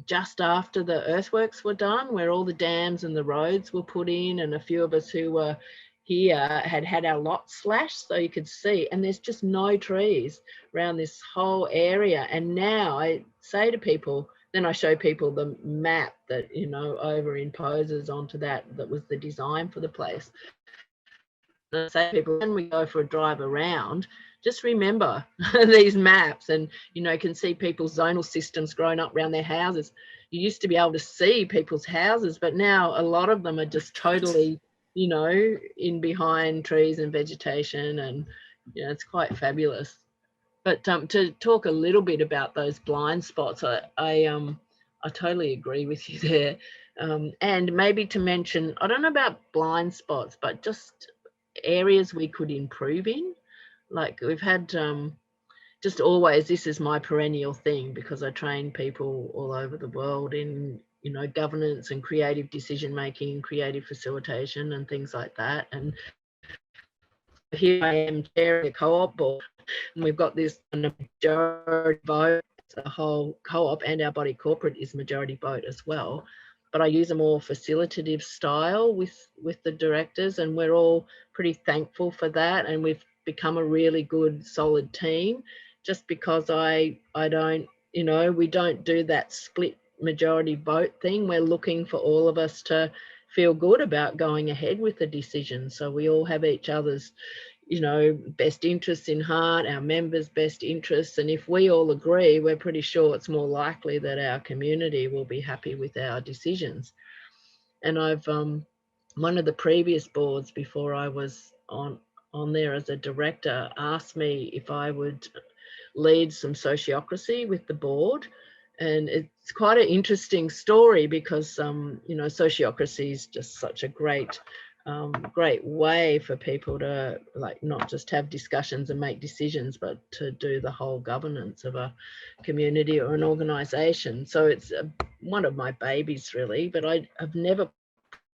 just after the earthworks were done, where all the dams and the roads were put in, and a few of us who were here had our lot slashed, so you could see, and there's just no trees around this whole area. And now I say to people, then I show people the map that, you know, overimposes onto that was the design for the place. And I say to people, when we go for a drive around, just remember these maps, and, you know, you can see people's zonal systems growing up around their houses. You used to be able to see people's houses, but now a lot of them are just totally, you know, in behind trees and vegetation, and, you know, it's quite fabulous. But to talk a little bit about those blind spots, I totally agree with you there. And maybe to mention, I don't know about blind spots, but just areas we could improve in. Like we've had just always, this is my perennial thing, because I train people all over the world in, you know, governance and creative decision making, creative facilitation and things like that. And here I am chairing a co-op board, and we've got this majority vote. The whole co-op and our body corporate is majority vote as well. But I use a more facilitative style with the directors, and we're all pretty thankful for that. And we've become a really good, solid team, just because I don't, you know, we don't do that split majority vote thing. We're looking for all of us to feel good about going ahead with the decision. So we all have each other's, you know, best interests in heart, our members' best interests. And if we all agree, we're pretty sure it's more likely that our community will be happy with our decisions. And I've, one of the previous boards before I was on there as a director asked me if I would lead some sociocracy with the board. And it's quite an interesting story, because, you know, sociocracy is just such a great way for people to, like, not just have discussions and make decisions, but to do the whole governance of a community or an organisation. So it's one of my babies, really, but I've never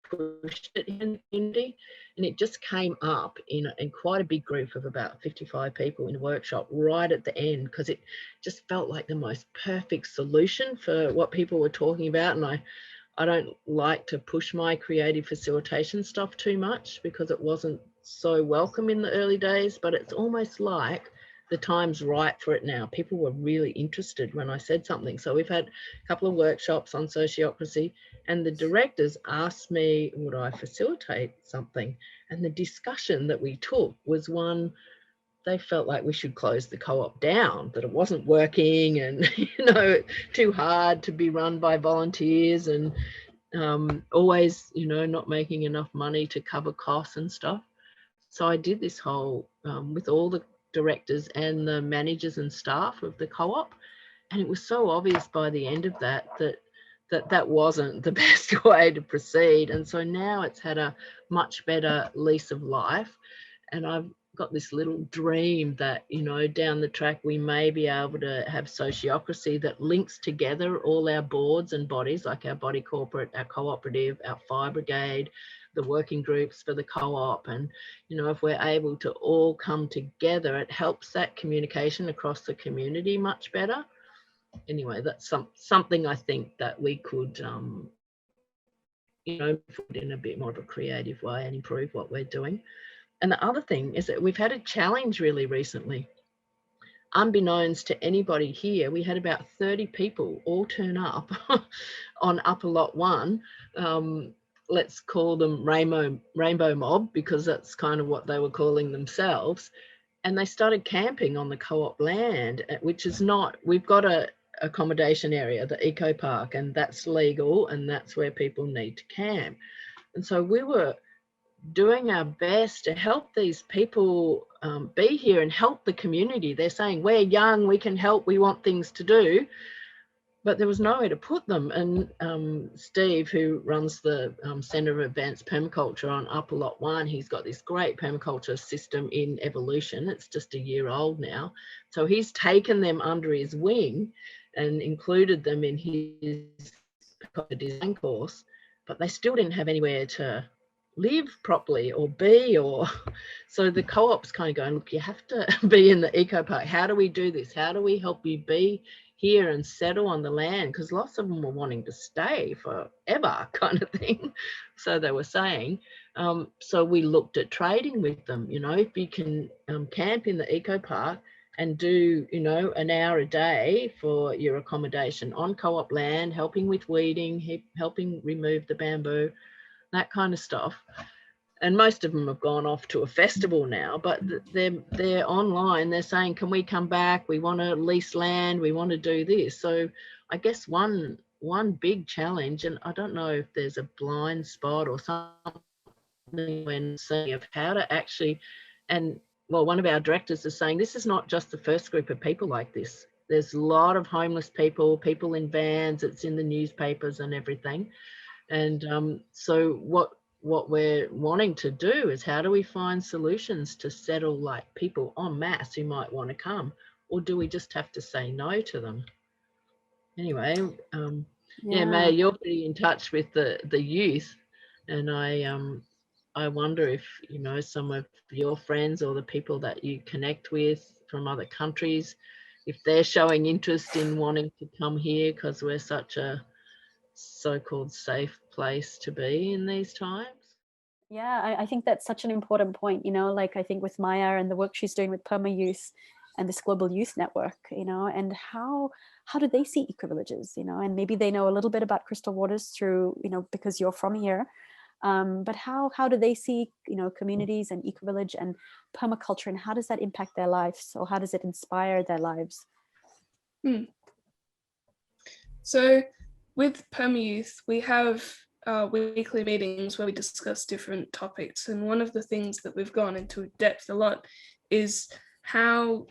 pushed it in indie, and it just came up in quite a big group of about 55 people in a workshop right at the end, because it just felt like the most perfect solution for what people were talking about. And I don't like to push my creative facilitation stuff too much, because it wasn't so welcome in the early days, but it's almost like the time's right for it now. People were really interested when I said something. So we've had a couple of workshops on sociocracy, and the directors asked me, would I facilitate something? And the discussion that we took was one, they felt like we should close the co-op down, that it wasn't working, and, you know, too hard to be run by volunteers, and always, you know, not making enough money to cover costs and stuff. So I did this whole, with all the directors and the managers and staff of the co-op, and it was so obvious by the end of that wasn't the best way to proceed. And so now it's had a much better lease of life, and I've got this little dream that, you know, down the track we may be able to have sociocracy that links together all our boards and bodies, like our body corporate, our cooperative, our fire brigade, the working groups for the co-op. And, you know, if we're able to all come together, it helps that communication across the community much better. Anyway, that's something I think that we could, you know, put in a bit more of a creative way and improve what we're doing. And the other thing is that we've had a challenge really recently. Unbeknownst to anybody here, we had about 30 people all turn up on Upper Lot 1. Let's call them Rainbow Mob, because that's kind of what they were calling themselves. And they started camping on the co-op land, which is not, we've got a accommodation area, the eco park, and that's legal, and that's where people need to camp. And so we were doing our best to help these people be here and help the community. They're saying, we're young, we can help, we want things to do, but there was nowhere to put them. And Steve, who runs the Centre of Advanced Permaculture on Upper Lot 1, he's got this great permaculture system in Evolution. It's just a year old now. So he's taken them under his wing and included them in his a design course, but they still didn't have anywhere to live properly or be, or so the co-op's kind of going, look, you have to be in the eco park. How do we do this? How do we help you be here and settle on the land? Because lots of them were wanting to stay forever kind of thing. So they were saying, so we looked at trading with them. You know, if you can camp in the eco park and do, you know, an hour a day for your accommodation on co-op land, helping with weeding, helping remove the bamboo, that kind of stuff. And most of them have gone off to a festival now, but they're online. They're saying, can we come back? We want to lease land. We want to do this. So I guess one big challenge, and I don't know if there's a blind spot or something when seeing of how to actually, and well, one of our directors is saying this is not just the first group of people like this. There's a lot of homeless people in vans. It's in the newspapers and everything. And so what we're wanting to do is, how do we find solutions to settle like people en masse who might want to come, or do we just have to say no to them? Anyway, yeah, Maia, you're pretty in touch with the youth, and I wonder if, you know, some of your friends or the people that you connect with from other countries, if they're showing interest in wanting to come here, because we're such a so-called safe place to be in these times. Yeah, I think that's such an important point, you know, like I think with Maia and the work she's doing with Perma Youth and this global youth network, you know, and how do they see ecovillages, you know, and maybe they know a little bit about Crystal Waters through, you know, because you're from here, but how do they see, you know, communities and ecovillage and permaculture, and how does that impact their lives, or how does it inspire their lives? So with Perma Youth, we have weekly meetings where we discuss different topics, and one of the things that we've gone into depth a lot is how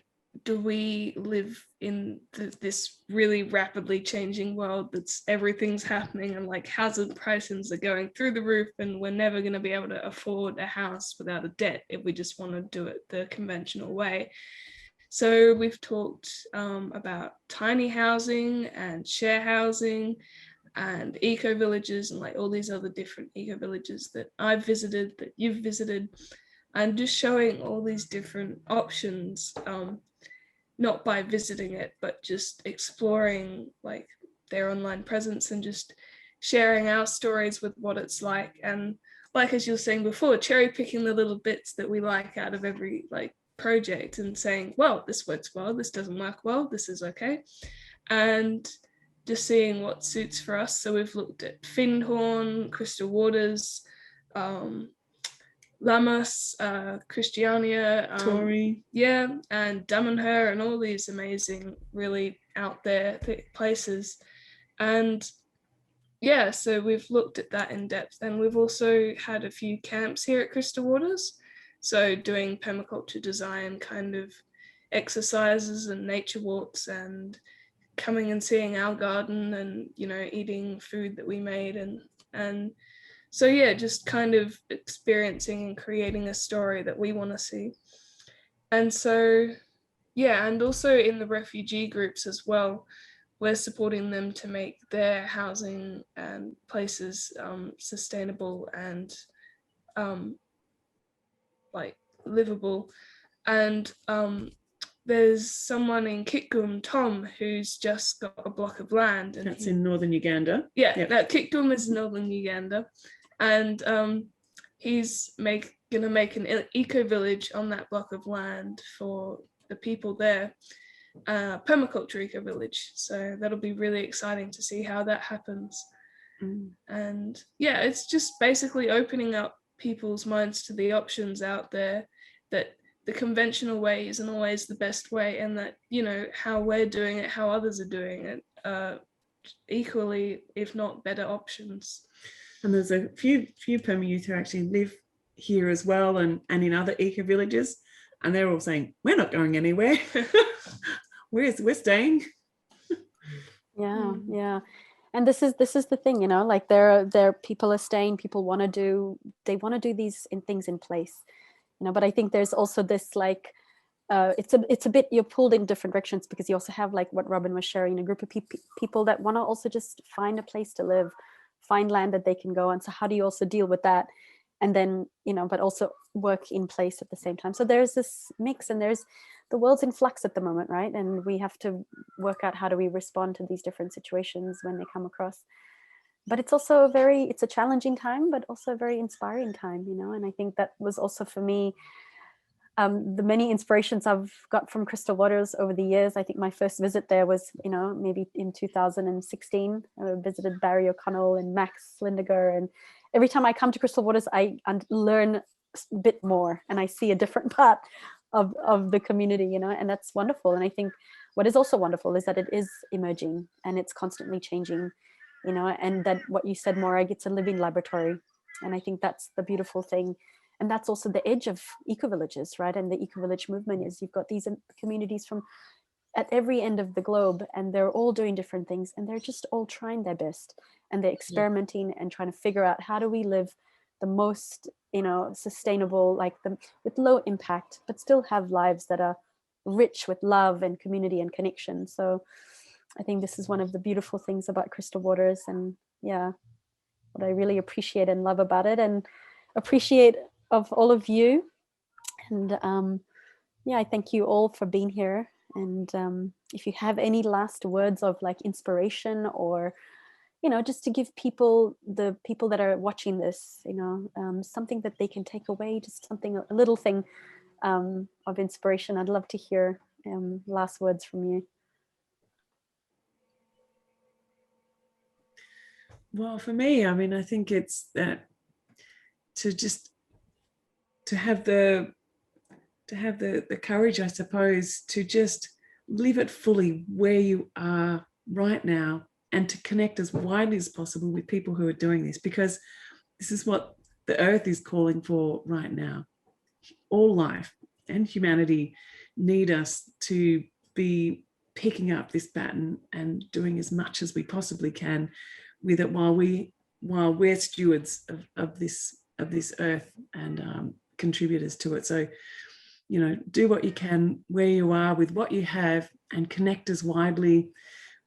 do we live in this really rapidly changing world that's everything's happening, and like housing prices are going through the roof, and we're never going to be able to afford a house without a debt if we just want to do it the conventional way. So we've talked about tiny housing and share housing and eco villages and like all these other different eco villages that I've visited, that you've visited, and just showing all these different options, not by visiting it, but just exploring like their online presence and just sharing our stories with what it's like. And like, as you were saying before, cherry picking the little bits that we like out of every like project and saying, well, this works well, this doesn't work well, this is okay, and just seeing what suits for us. So we've looked at Findhorn, Crystal Waters, Lamas, Christiania, Tory, and Damanhur, and all these amazing, really out there places. And yeah, so we've looked at that in depth, and we've also had a few camps here at Crystal Waters, so doing permaculture design kind of exercises and nature walks, and coming and seeing our garden, and, you know, eating food that we made, and so yeah, just kind of experiencing and creating a story that we want to see. And so yeah, and also in the refugee groups as well, we're supporting them to make their housing and places sustainable and like livable. And there's someone in Kitgum, Tom, who's just got a block of land. And that's in northern Uganda. Yeah, yep. Kitgum is northern Uganda. And he's gonna make an eco-village on that block of land for the people there, permaculture eco-village. So that'll be really exciting to see how that happens. And yeah, it's just basically opening up people's minds to the options out there, that the conventional way isn't always the best way, and that, you know, how we're doing it, how others are doing it, equally, if not better options. And there's a few Perma youth who actually live here as well, and in other eco villages, and they're all saying, we're not going anywhere. we're staying. Yeah. And this is the thing, you know, like there people are staying, people want to do these things in place, you know, but I think there's also this like it's a bit, you're pulled in different directions, because you also have, like what Robin was sharing, a group of people that want to also just find a place to live, find land that they can go on. So how do you also deal with that? And then, but also work in place at the same time. So there's this mix, and the world's in flux at the moment, right? And we have to work out how do we respond to these different situations when they come across. But it's also it's a challenging time, but also a very inspiring time, and I think that was also for me, the many inspirations I've got from Crystal Waters over the years. I think my first visit there was, maybe in 2016. I visited Barry O'Connell and Max Lindiger, and every time I come to Crystal Waters, I learn a bit more, and I see a different part of the community, and that's wonderful. And I think what is also wonderful is that it is emerging and it's constantly changing, and that what you said, Morag, it's a living laboratory. And I think that's the beautiful thing. And that's also the edge of eco-villages, right? And the eco-village movement is you've got these communities from at every end of the globe, and they're all doing different things, and they're just all trying their best, and they're experimenting and trying to figure out how do we live the most, sustainable, with low impact, but still have lives that are rich with love and community and connection. So I think this is one of the beautiful things about Crystal Waters, and what I really appreciate and love about it, and appreciate of all of you. And I thank you all for being here. And if you have any last words of inspiration, or just to give the people that are watching this, something that they can take away, just something, a little thing of inspiration, I'd love to hear last words from you. Well, for me, I think it's that to have the courage, I suppose, to just live it fully where you are right now, and to connect as widely as possible with people who are doing this, because this is what the earth is calling for right now. All life and humanity need us to be picking up this baton and doing as much as we possibly can with it, while we're stewards of this earth and contributors to it. So, do what you can where you are with what you have, and connect as widely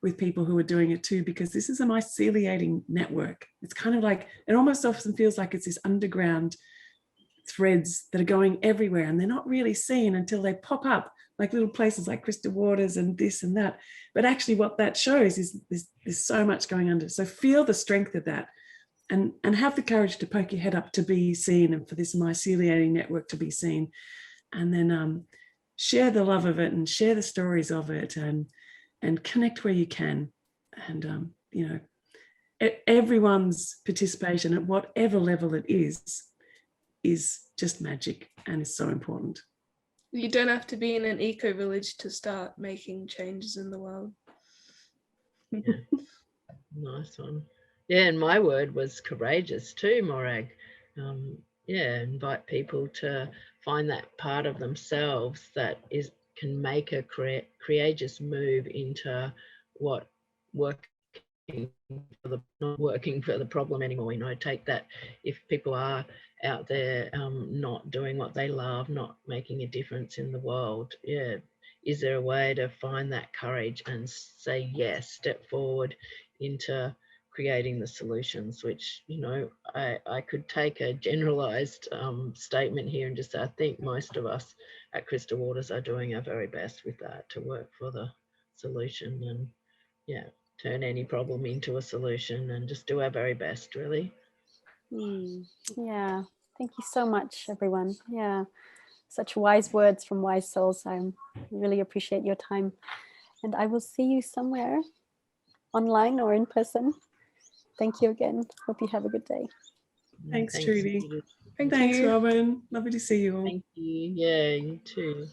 with people who are doing it too, because this is a myceliating network. It's kind of like, it almost often feels like it's this underground threads that are going everywhere, and they're not really seen until they pop up, like little places like Crystal Waters and this and that. But actually what that shows is there's so much going under. So feel the strength of that, and have the courage to poke your head up to be seen, and for this myceliating network to be seen. And then share the love of it, and share the stories of it, and connect where you can. And everyone's participation at whatever level it is just magic, and is so important. You don't have to be in an eco-village to start making changes in the world. Yeah. Nice one. Yeah, and my word was courageous too, Morag. Invite people to find that part of themselves that can make a courageous move into what not working for the problem anymore. Take that, if people are out there not doing what they love, not making a difference in the world, is there a way to find that courage and say yes, step forward into creating the solutions, which I could take a generalized statement here and just say I think most of us at Crystal Waters are doing our very best with that, to work for the solution, and turn any problem into a solution, and just do our very best, really. Yeah, thank you so much, everyone. Such wise words from wise souls. I really appreciate your time, and I will see you somewhere online or in person. Thank you again. Hope you have a good day. Thanks Trudy. Thanks, Robin. Lovely to see you all. Thank you. Yeah, you too.